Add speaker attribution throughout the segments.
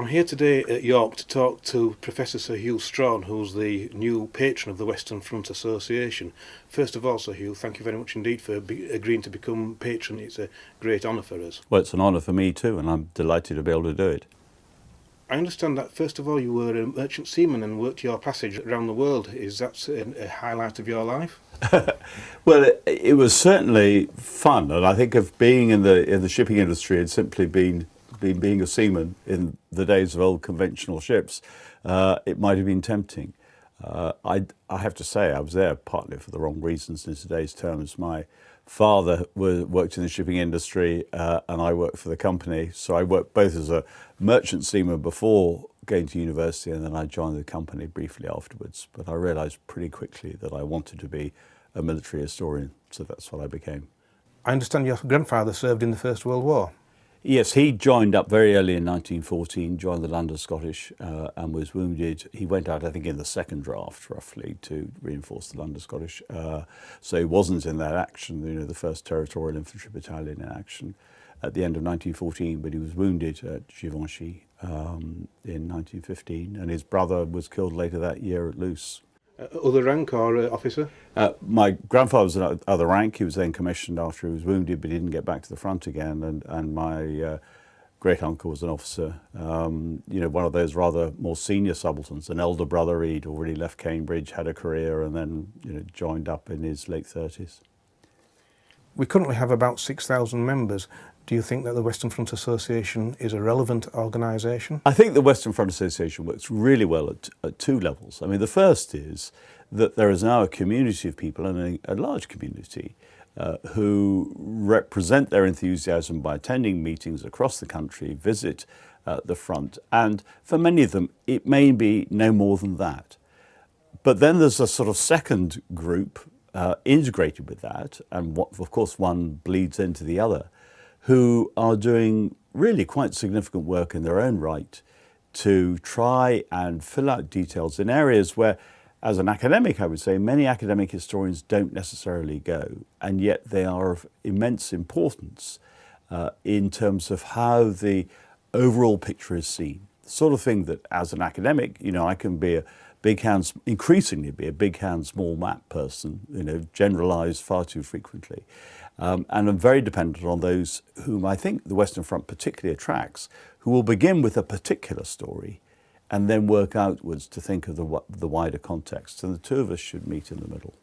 Speaker 1: I'm here today at York to talk to Professor Sir Hew Strachan, who's the new patron of the Western Front Association. First of all, Sir Hew, thank you very much indeed for agreeing to become patron. It's a great honour for us.
Speaker 2: Well, it's an honour for me too, and I'm delighted to be able to do it.
Speaker 1: I understand that, first of all, you were a merchant seaman and worked your passage around the world. Is that a highlight of your life?
Speaker 2: Well, it was certainly fun, and I think of being in the shipping industry had simply been being a seaman in the days of old conventional ships, it might have been tempting. I have to say I was there partly for the wrong reasons in today's terms. My father worked in the shipping industry and I worked for the company, so I worked both as a merchant seaman before going to university, and then I joined the company briefly afterwards. But I realised pretty quickly that I wanted to be a military historian, so that's what I became.
Speaker 1: I understand your grandfather served in the First World War.
Speaker 2: Yes, he joined up very early in 1914, joined the London Scottish and was wounded. He went out, I think, in the second draft, roughly, to reinforce the London Scottish. So he wasn't in that action, the first Territorial Infantry Battalion in action at the end of 1914, but he was wounded at Givenchy in 1915, and his brother was killed later that year at Loos.
Speaker 1: Other rank or officer?
Speaker 2: My grandfather was an other rank. He was then commissioned after he was wounded, but he didn't get back to the front again. And my great uncle was an officer, one of those rather more senior subalterns, an elder brother. He'd already left Cambridge, had a career, and then joined up in his late 30s.
Speaker 1: We currently have about 6,000 members. Do you think that the Western Front Association is a relevant organisation?
Speaker 2: I think the Western Front Association works really well at two levels. I mean, the first is that there is now a community of people, and a large community, who represent their enthusiasm by attending meetings across the country, visit the front, and for many of them, it may be no more than that. But then there's a sort of second group integrated with that, and of course one bleeds into the other, who are doing really quite significant work in their own right to try and fill out details in areas where, as an academic, I would say, many academic historians don't necessarily go, and yet they are of immense importance in terms of how the overall picture is seen. The sort of thing that, as an academic, I can be increasingly be a big hand, small map person, generalised far too frequently. And I'm very dependent on those whom I think the Western Front particularly attracts, who will begin with a particular story and then work outwards to think of the wider context. And the two of us should meet in the middle.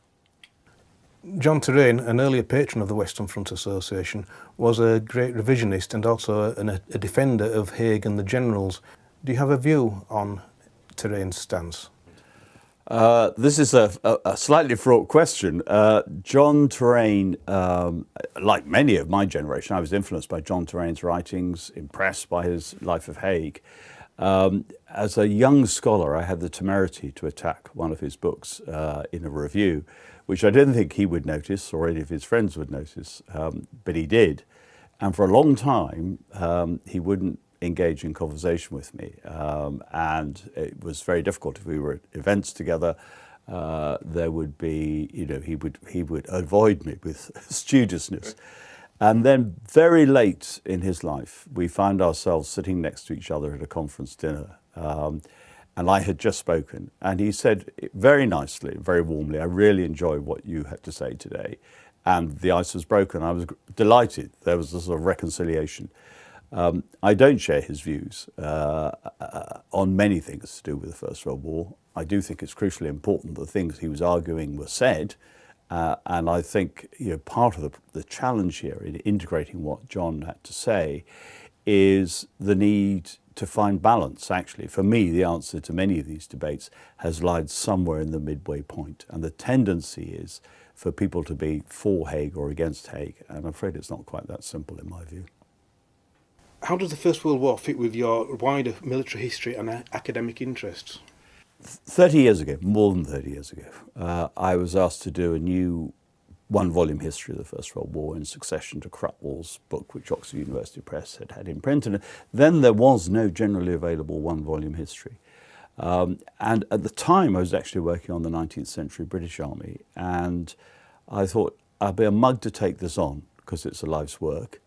Speaker 1: John Terraine, an earlier patron of the Western Front Association, was a great revisionist and also a defender of Haig and the generals. Do you have a view on Terraine's stance?
Speaker 2: This is a slightly fraught question. John Terraine, like many of my generation, I was influenced by John Terraine's writings, impressed by his Life of Haig. As a young scholar, I had the temerity to attack one of his books in a review, which I didn't think he would notice or any of his friends would notice, but he did. And for a long time, he wouldn't engage in conversation with me, and it was very difficult. If we were at events together, there would be, he would avoid me with studiousness. And then very late in his life, we found ourselves sitting next to each other at a conference dinner, and I had just spoken, and he said very nicely, very warmly, "I really enjoyed what you had to say today," and the ice was broken. I was delighted. There was a sort of reconciliation. I don't share his views on many things to do with the First World War. I do think it's crucially important that the things he was arguing were said, and I think part of the challenge here in integrating what John had to say is the need to find balance. Actually, for me, the answer to many of these debates has lied somewhere in the midway point, and the tendency is for people to be for Haig or against Haig, and I'm afraid it's not quite that simple in my view.
Speaker 1: How does the First World War fit with your wider military history and academic interests?
Speaker 2: 30 years ago, more than 30 years ago, I was asked to do a new one-volume history of the First World War in succession to Crutwell's book, which Oxford University Press had in print. And then there was no generally available one-volume history. And at the time, I was actually working on the 19th century British Army, and I thought I'd be a mug to take this on because it's a life's work.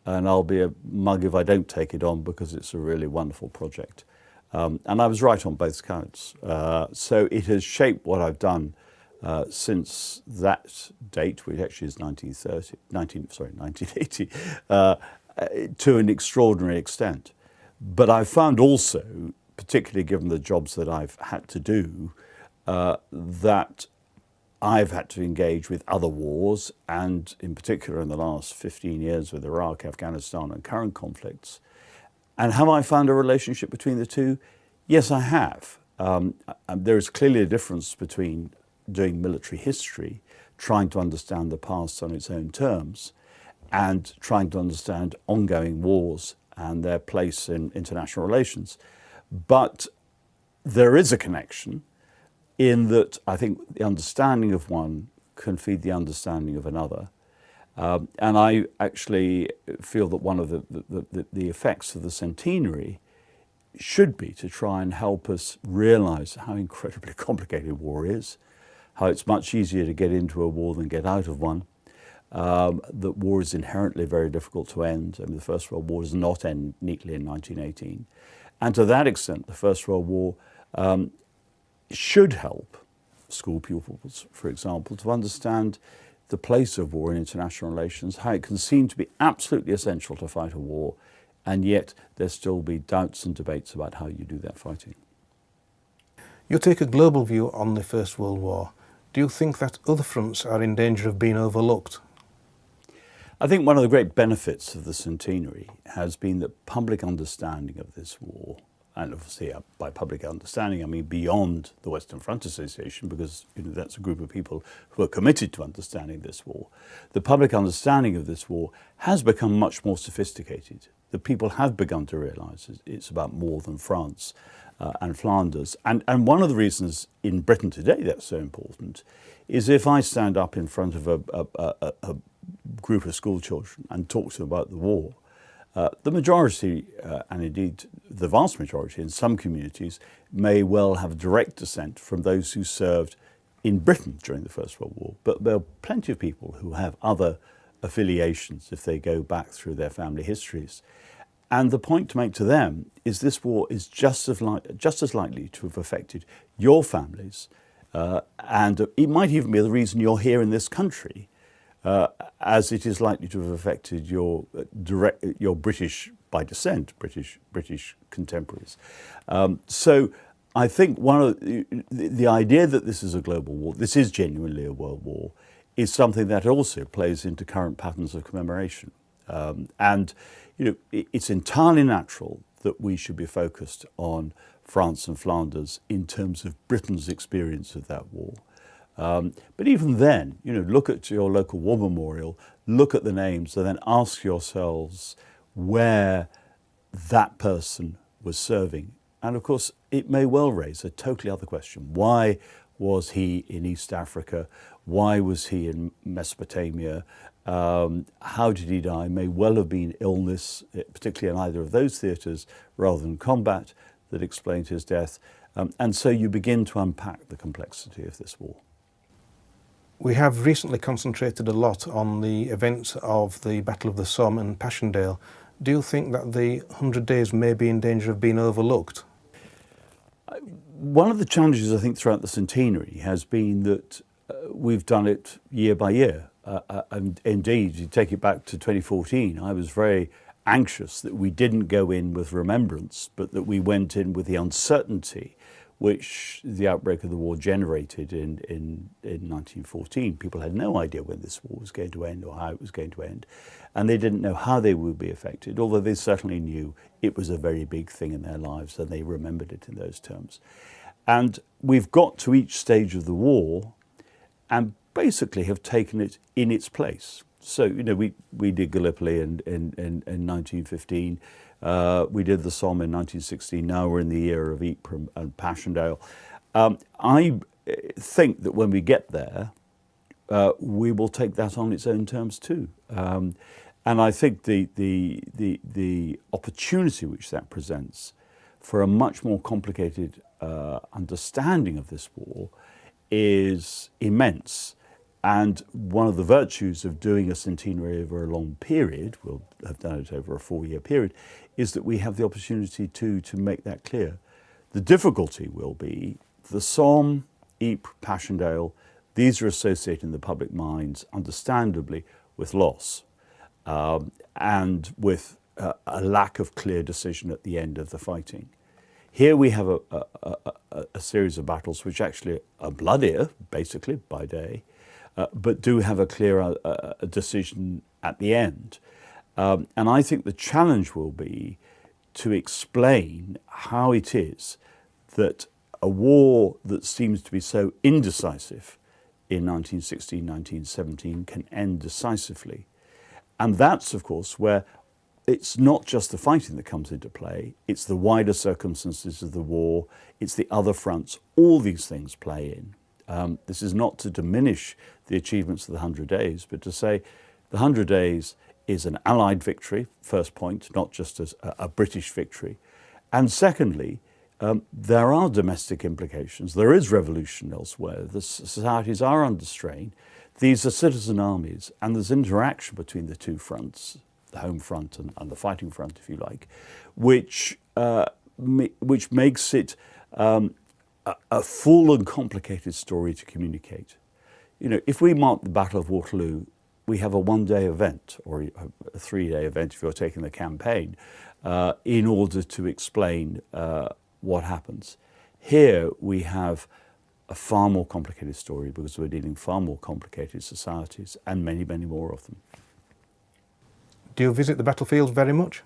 Speaker 2: and I'll be a mug if I don't take it on because it's a really wonderful project. And I was right on both counts. So it has shaped what I've done since that date, which actually is 1980, to an extraordinary extent. But I've found also, particularly given the jobs that I've had to do, that I've had to engage with other wars, and in particular in the last 15 years with Iraq, Afghanistan and current conflicts. And have I found a relationship between the two? Yes, I have. There is clearly a difference between doing military history, trying to understand the past on its own terms, and trying to understand ongoing wars and their place in international relations. But there is a connection in that I think the understanding of one can feed the understanding of another. And I actually feel that one of the effects of the centenary should be to try and help us realize how incredibly complicated war is, how it's much easier to get into a war than get out of one, that war is inherently very difficult to end. I mean, the First World War does not end neatly in 1918. And to that extent, the First World War should help school pupils, for example, to understand the place of war in international relations, how it can seem to be absolutely essential to fight a war, and yet there still be doubts and debates about how you do that fighting.
Speaker 1: You take a global view on the First World War. Do you think that other fronts are in danger of being overlooked?
Speaker 2: I think one of the great benefits of the centenary has been that public understanding of this war, and obviously by public understanding I mean beyond the Western Front Association, because that's a group of people who are committed to understanding this war. The public understanding of this war has become much more sophisticated. The people have begun to realise it's about more than France and Flanders. And one of the reasons in Britain today that's so important is if I stand up in front of a group of school children and talk to them about the war, the majority, and indeed the vast majority in some communities, may well have direct descent from those who served in Britain during the First World War. But there are plenty of people who have other affiliations if they go back through their family histories. And the point to make to them is this war is just as likely to have affected your families, and it might even be the reason you're here in this country, as it is likely to have affected your British by descent, British contemporaries. So I think one of the idea that this is a global war, this is genuinely a world war, is something that also plays into current patterns of commemoration. And it's entirely natural that we should be focused on France and Flanders in terms of Britain's experience of that war. But even then, look at your local war memorial, look at the names, and then ask yourselves where that person was serving. And of course, it may well raise a totally other question. Why was he in East Africa? Why was he in Mesopotamia? How did he die? May well have been illness, particularly in either of those theatres, rather than combat, that explained his death. And so you begin to unpack the complexity of this war.
Speaker 1: We have recently concentrated a lot on the events of the Battle of the Somme and Passchendaele. Do you think that the 100 days may be in danger of being overlooked?
Speaker 2: One of the challenges, I think, throughout the centenary has been that we've done it year by year. And indeed, you take it back to 2014, I was very anxious that we didn't go in with remembrance, but that we went in with the uncertainty which the outbreak of the war generated in 1914. People had no idea when this war was going to end or how it was going to end, and they didn't know how they would be affected, although they certainly knew it was a very big thing in their lives and they remembered it in those terms. And we've got to each stage of the war and basically have taken it in its place. So, we did Gallipoli in 1915. We did the Somme in 1916. Now we're in the era of Ypres and Passchendaele. I think that when we get there, we will take that on its own terms too. And I think the opportunity which that presents for a much more complicated understanding of this war is immense. And one of the virtues of doing a centenary over a long period, we'll have done it over a 4-year period, is that we have the opportunity to make that clear. The difficulty will be the Somme, Ypres, Passchendaele, these are associated in the public minds, understandably, with loss and with a lack of clear decision at the end of the fighting. Here we have a series of battles which actually are bloodier, basically, by day, but do have a clear decision at the end. And I think the challenge will be to explain how it is that a war that seems to be so indecisive in 1916, 1917 can end decisively. And that's, of course, where it's not just the fighting that comes into play, it's the wider circumstances of the war, it's the other fronts, all these things play in. This is not to diminish the achievements of the 100 Days, but to say the 100 Days is an Allied victory, first point, not just as a British victory. And secondly, there are domestic implications. There is revolution elsewhere. The societies are under strain. These are citizen armies, and there's interaction between the two fronts, the home front and the fighting front, if you like, which makes it a full and complicated story to communicate. You know, if we mark the Battle of Waterloo, we have a one-day event, or a 3-day event if you're taking the campaign, in order to explain what happens. Here we have a far more complicated story because we're dealing with far more complicated societies and many, many more of them.
Speaker 1: Do you visit the battlefields very much?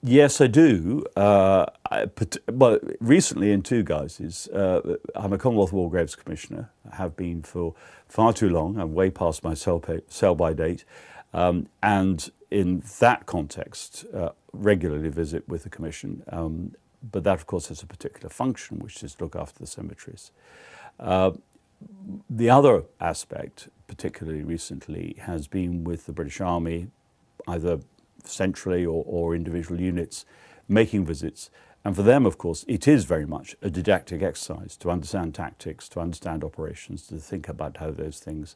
Speaker 2: Yes, I do. Well, recently in two guises. I'm a Commonwealth War Graves Commissioner. I have been for far too long. I'm way past my sell-by date. And in that context, regularly visit with the Commission. But that, of course, has a particular function, which is to look after the cemeteries. The other aspect, particularly recently, has been with the British Army, either centrally or individual units, making visits. And for them, of course, it is very much a didactic exercise to understand tactics, to understand operations, to think about how those things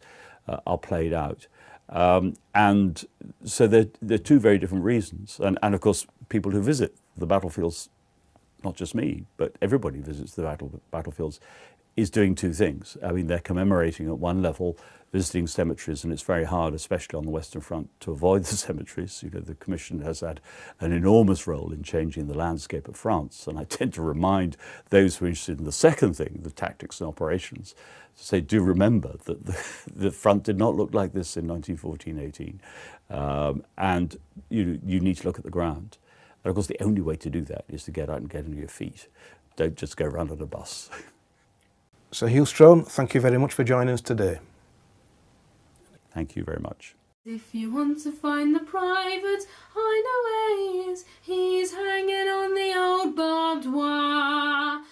Speaker 2: are played out. And so they're two very different reasons. And of course, people who visit the battlefields, not just me, but everybody visits the battlefields, is doing two things. I mean, they're commemorating at one level, visiting cemeteries, and it's very hard, especially on the Western Front, to avoid the cemeteries. You know, the Commission has had an enormous role in changing the landscape of France, and I tend to remind those who are interested in the second thing, the tactics and operations, to say, do remember that the front did not look like this in 1914-18, and you need to look at the ground. And of course, the only way to do that is to get out and get on your feet. Don't just go around on a bus.
Speaker 1: Sir Hew Strachan, thank you very much for joining us today.
Speaker 2: Thank you very much.
Speaker 3: If you want to find the private, I know where he is. He's hanging on the old barbed wire.